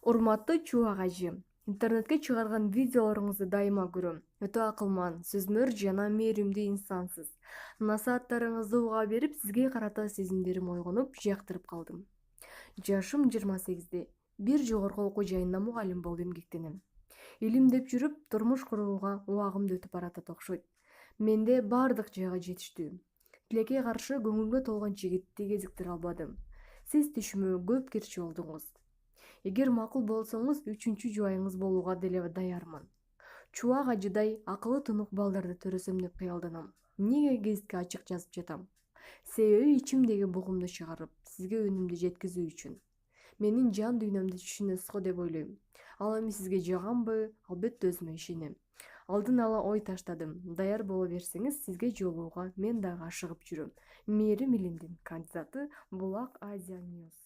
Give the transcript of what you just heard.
Урматтуу Чубак ажы, интернетке чыгарган видеолоруңузду дайыма көрөм. Өтө акылман, сөзмөр жана мээримдүү инсансыз. Насааттарыңызды уга берип, сизге карата сезимдерим ойгонуп, жактырып калдым. Жашым 28-де. Бир жогорку окуу жайында мугалим болуп эмгектенем. Илимдеп жүрүп, турмуш курууга убагым да өтүп баратат окшойт. Менде баардык жайга жетиштүү. Тилекке каршы көңүлгө толгон жигитти кезиктире албадым. Сиз түшүмө көп кирчи болдуңуз. Эгер макул болсоңуз, 3-жубайыңыз болууга деле даярмын. Чубак ажыдай акылы тунук балдарды төрөсөм деп кыялданам. Эмнеге гезитке ачык жазып жатам? Себеби ичимдеги бугумду чыгарып, сизге үнүмдү жеткизүү үчүн. Менин жан дүйнөмдү түшүнөсүз го деп ойлойм. Ал эми сизге жагамбы? Албетте өзүмө ишенем. Алдын ала ой таштадым. Даяр боло берсеңиз, сизге жолугууга мен дагы ашыгып жүрөм. Мээрим илимдин кандидаты Булак Азия Ньюс.